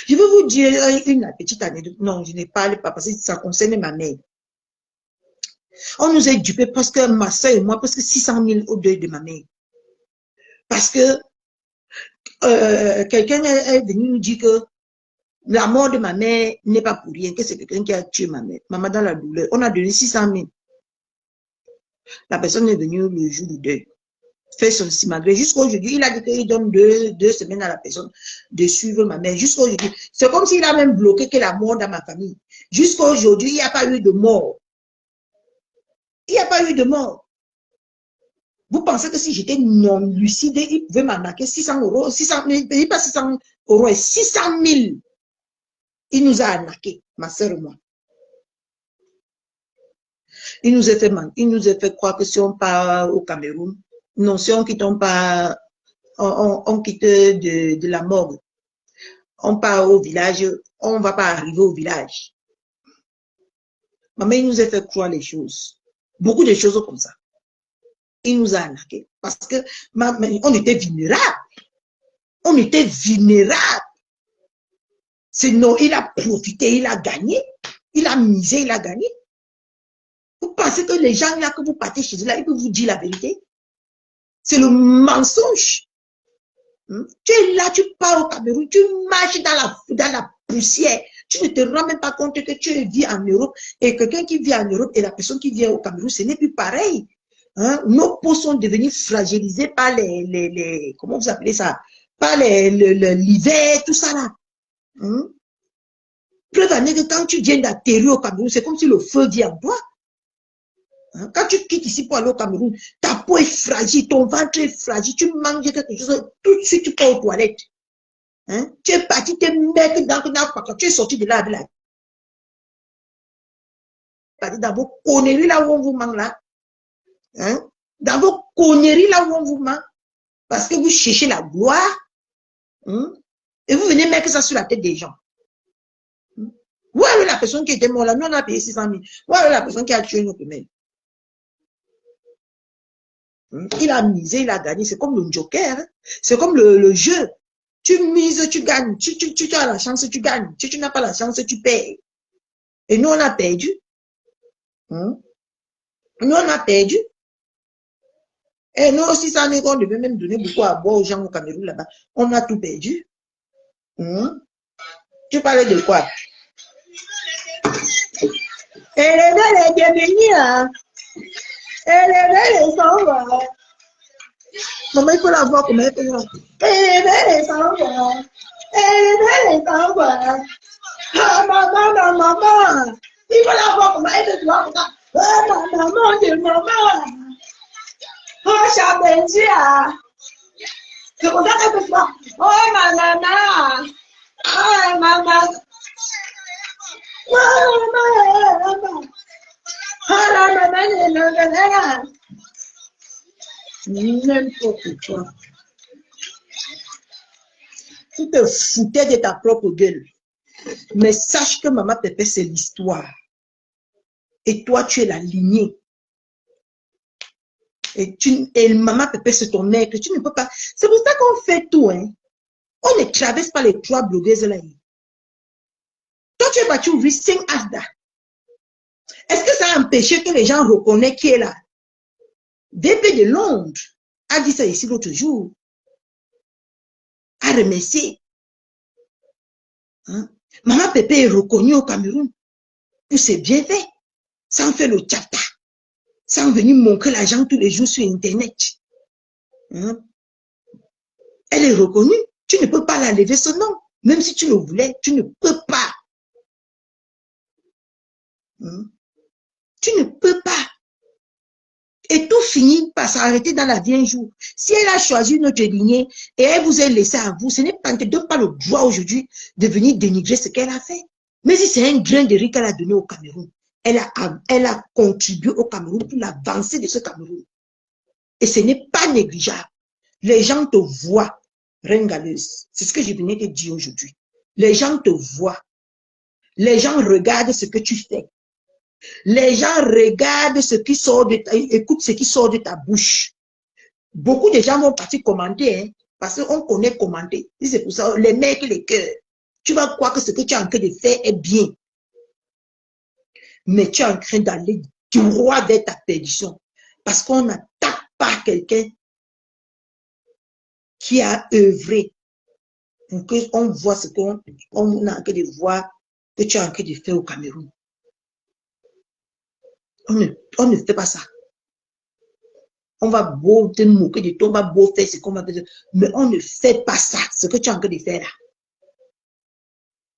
Je veux vous dire une petite anecdote. Non, je n'ai pas parce que ça concerne ma mère. On nous a dupé parce que ma soeur et moi, presque 600 000 au deuil de ma mère. Parce que quelqu'un est venu nous dire que la mort de ma mère n'est pas pour rien, que c'est quelqu'un qui a tué ma mère. Maman dans la douleur. On a donné 600 000. La personne est venue le jour du deuil. Fait son simagré. Jusqu'aujourd'hui, il a dit qu'il donne deux semaines à la personne de suivre ma mère. Jusqu'aujourd'hui. C'est comme s'il a même bloqué que la mort dans ma famille. Jusqu'aujourd'hui, il n'y a pas eu de mort. Il n'y a pas eu de mort. Vous pensez que si j'étais non lucide, il pouvait m'arnaquer 600 euros, 600 000, il pas 600 euros, et 600 000. Il nous a arnaqué, ma soeur et moi. Il nous a fait croire que si on part au Cameroun, non, si on quitte, on quitte de la morgue. On part au village, on ne va pas arriver au village. Maman, il nous a fait croire les choses. Beaucoup de choses comme ça. Il nous a arnaqués. Parce que on était vulnérables. On était vulnérables. Sinon, il a profité, il a gagné. Il a misé, il a gagné. Vous pensez que les gens là que vous partez chez eux là, ils peuvent vous dire la vérité? C'est le mensonge. Tu es là, tu pars au Cameroun, tu marches dans la poussière. Tu ne te rends même pas compte que tu vis en Europe. Et quelqu'un qui vit en Europe et la personne qui vient au Cameroun, ce n'est plus pareil. Hein? Nos peaux sont devenues fragilisées par comment vous appelez ça? Par l'hiver, tout ça là. Preuve en est que quand tu viens d'atterrir au Cameroun, c'est comme si le feu vient en toi. Quand tu quittes ici pour aller au Cameroun, ta peau est fragile, ton ventre est fragile, tu manges quelque chose, tout de suite tu pars aux toilettes. Tu es parti te mettre dans tu es sorti de là avec la... Parti dans vos conneries là où on vous manque là. Dans vos conneries là où on vous manque. Parce que vous cherchez la gloire. Et vous venez mettre ça sur la tête des gens. Où est la personne qui était morte là? Nous on a payé 600 000. Où est la personne qui a tué notre mère? Il a misé, il a gagné. C'est comme le joker. Hein? C'est comme le jeu. Tu mises, tu gagnes. Tu as la chance, tu gagnes. Si tu n'as pas la chance, tu perds. Et nous, on a perdu. Nous, on a perdu. Et nous aussi, ça n'est qu'on devait même donner beaucoup à boire aux gens au Cameroun là-bas. On a tout perdu. Tu parlais de quoi? Et les belles bienvenue, hein? Et les belles sont morts. Maman, il faut la voir comment elle fait. Et les belles sont morts. Et les belles sont morts. Ah, maman. Il faut la voir comment elle fait. Ah, maman. Oh, Chabendia. Je regarde un peu ça. Oh, ma nana. Oh, maman. N'importe quoi. Tu te foutais de ta propre gueule. Mais sache que Maman Pépé, c'est l'histoire. Et toi, tu es la lignée. Et Maman Pépé, c'est ton maître. Tu ne peux pas. C'est pour ça qu'on fait tout. On ne traverse pas les 3 blogueuses là. Toi, tu es battu ouvrir 5 Asda. Est-ce que ça a empêché que les gens reconnaissent qui est là? DP de Londres a dit ça ici l'autre jour. A remercié. Maman Pépé est reconnue au Cameroun pour ses bienfaits. Sans faire le tchata. Sans venir montrer l'argent tous les jours sur Internet. Elle est reconnue. Tu ne peux pas la lever son nom. Même si tu le voulais, tu ne peux pas. Tu ne peux pas. Et tout finit par s'arrêter dans la vie un jour. Si elle a choisi notre lignée et elle vous a laissé à vous, ce n'est pas, ne te donne pas le droit aujourd'hui de venir dénigrer ce qu'elle a fait. Mais si c'est un grain de riz qu'elle a donné au Cameroun, elle a contribué au Cameroun pour l'avancée de ce Cameroun. Et ce n'est pas négligeable. Les gens te voient, ringaleuse. C'est ce que je venais de dire aujourd'hui. Les gens te voient. Les gens regardent ce que tu fais. Les gens regardent ce qui sort de ta, écoutent ce qui sort de ta bouche. Beaucoup de gens vont partir commenter, hein, parce qu'on connaît commenter. C'est pour ça, les mecs, les cœurs. Tu vas croire que ce que tu es en train de faire est bien. Mais tu es en train d'aller droit vers ta perdition. Parce qu'on n'attaque pas quelqu'un qui a œuvré pour qu'on voit ce qu'on est en train de voir que tu es en train de faire au Cameroun. On ne fait pas ça. On va beau te moquer de toi, on va beau faire ce qu'on va faire, mais on ne fait pas ça, ce que tu es en train de faire là.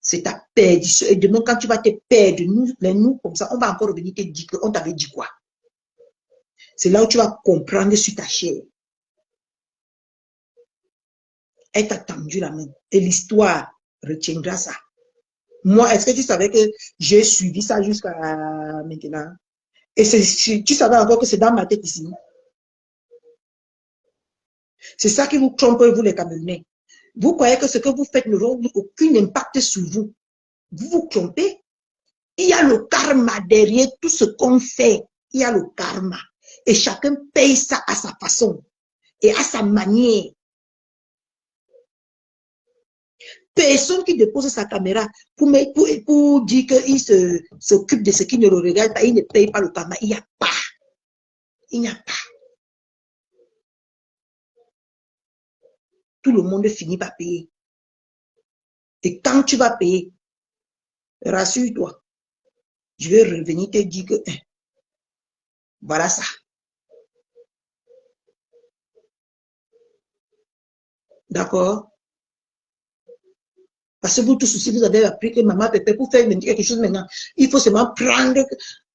C'est ta perdition. Et demain, quand tu vas te perdre, nous, comme ça, on va encore revenir te dire qu'on t'avait dit quoi. C'est là où tu vas comprendre sur ta chair. Elle t'a tendu la main. Et l'histoire retiendra ça. Moi, est-ce que tu savais que j'ai suivi ça jusqu'à maintenant? Et tu savais encore que c'est dans ma tête ici. C'est ça qui vous trompe, vous les Camerounais. Vous croyez que ce que vous faites n'aura aucun impact sur vous. Vous vous trompez. Il y a le karma derrière tout ce qu'on fait. Il y a le karma. Et chacun paye ça à sa façon et à sa manière. Personne qui dépose sa caméra pour dire qu'il s'occupe de ce qui ne le regarde pas, il ne paye pas le karma. Il n'y a pas. Il n'y a pas. Tout le monde finit par payer. Et quand tu vas payer, rassure-toi, je vais revenir te dire que voilà ça. D'accord? Parce que vous tous aussi, vous avez appris que maman pépé, pour faire quelque chose maintenant, il faut seulement prendre.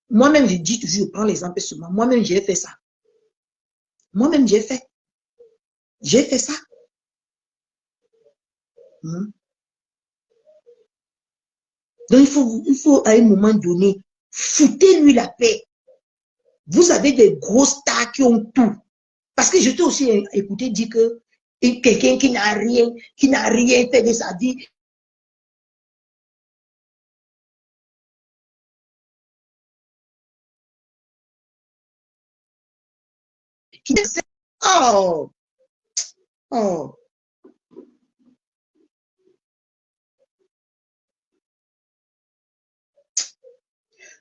Moi-même, je dis toujours, je prends l'exemple seulement. Moi-même, j'ai fait ça. Moi-même, j'ai fait. J'ai fait ça. Donc, il faut à un moment donné, foutez-lui la paix. Vous avez des gros stars qui ont tout. Parce que je t'ai aussi écouté dire que quelqu'un qui n'a rien fait de sa vie, oh, oh.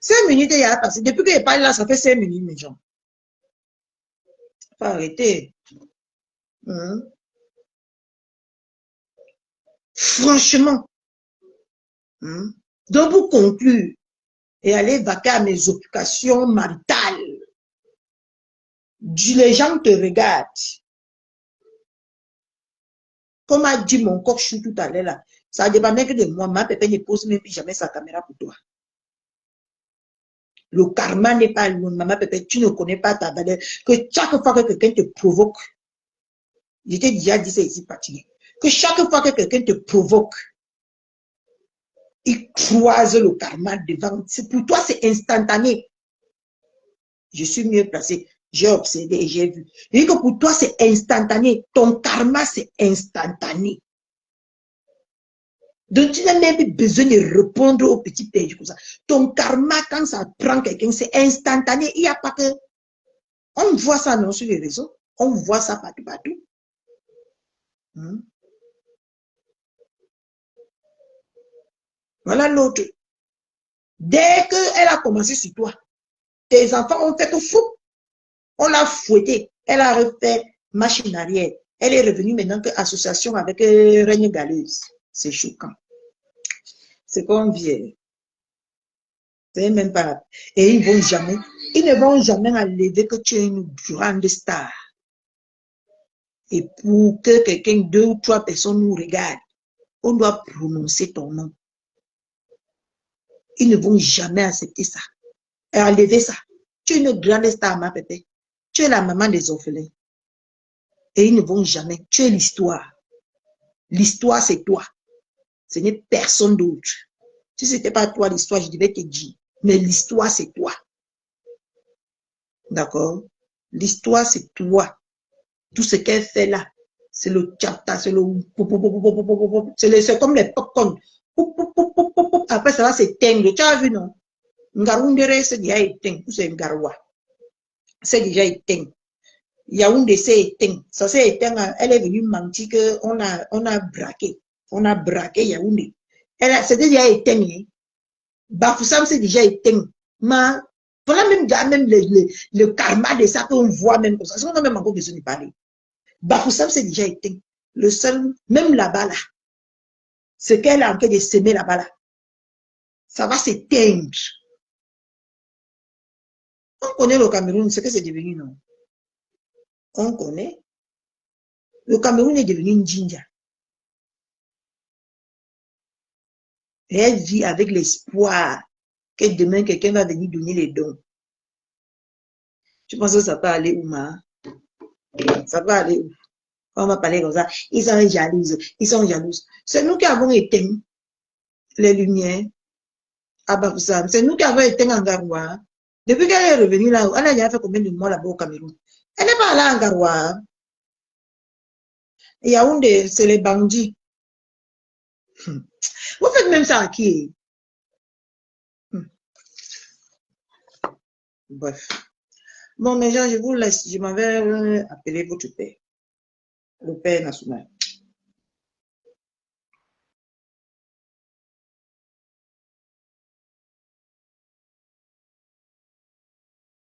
5 minutes, il y a passé. Depuis qu'il est pas là, ça fait 5 minutes, mes gens. Faut arrêter. Franchement. Donc, pour conclure, et aller vaquer à mes occupations maritales, les gens te regardent. Comme a dit mon coq chou tout à l'heure là, ça dépend que de moi. Ma pépé ne pose même plus jamais sa caméra pour toi. Le karma n'est pas loin. Maman pépé, tu ne connais pas ta valeur. Que chaque fois que quelqu'un te provoque, je t'ai déjà dit ça ici, fatigué. Que chaque fois que quelqu'un te provoque, il croise le karma devant. Pour toi, c'est instantané. Je suis mieux placé. J'ai observé et j'ai vu. Je dis que pour toi, c'est instantané. Ton karma, c'est instantané. Donc, tu n'as même plus besoin de répondre aux petits pages comme ça. Ton karma, quand ça prend quelqu'un, c'est instantané. Il n'y a pas que... On voit ça non, sur les réseaux. On voit ça partout, partout. Voilà l'autre. Dès qu'elle a commencé sur toi, tes enfants ont fait tout fou. On l'a fouetté. Elle a refait machine arrière. Elle est revenue maintenant que association avec Règne Galeuse. C'est choquant. C'est comme vieille. C'est même pas. Et ils ne vont jamais enlever que tu es une grande star. Et pour que quelqu'un, 2 ou 3 personnes nous regardent, on doit prononcer ton nom. Ils ne vont jamais accepter ça. Et enlever ça. Tu es une grande star, ma pépé. Tu es la maman des orphelins. Et ils ne vont jamais. Tu es l'histoire. L'histoire, c'est toi. Ce n'est personne d'autre. Si ce n'était pas toi l'histoire, je devais te dire. Mais l'histoire, c'est toi. D'accord? L'histoire, c'est toi. Tout ce qu'elle fait là, c'est le tchata, c'est le... C'est comme les popcorn. Après, ça va s'éteindre. Tu as vu, non? Ngaroundere, c'est déjà éteint. C'est Ngaroua. C'est déjà éteint. Yaoundé, c'est éteint. Ça s'est éteint. Elle est venue mentir qu'on a braqué. On a braqué Yaoundé. C'était déjà éteint. Hein? Bafoussam, c'est déjà éteint. Mais voilà même le karma de ça qu'on voit même comme ça. On a même encore besoin de parler. Bafoussam, c'est déjà éteint. Le seul, même là-bas, là, ce qu'elle a en train de s'aimer là-bas, là, ça va s'éteindre. On connaît le Cameroun, ce que c'est devenu, non? On connaît. Le Cameroun est devenu une ginger. Et elle vit avec l'espoir que demain, quelqu'un va venir donner les dons. Tu penses que ça peut aller où, ma? Ça peut aller où? On va parler comme ça. Ils sont jalouses. Ils sont jalouses. C'est nous qui avons éteint les lumières à Bafoussam. C'est nous qui avons éteint Angaroua. Depuis qu'elle est revenue là, elle a déjà fait combien de mois là-bas au Cameroun? Elle n'est pas allée à Angaroua. Yaoundé, c'est les bandits. Vous faites même ça à qui? Bref. Bon, mes gens, je vous laisse. Je m'avais appelé votre père. Le père national.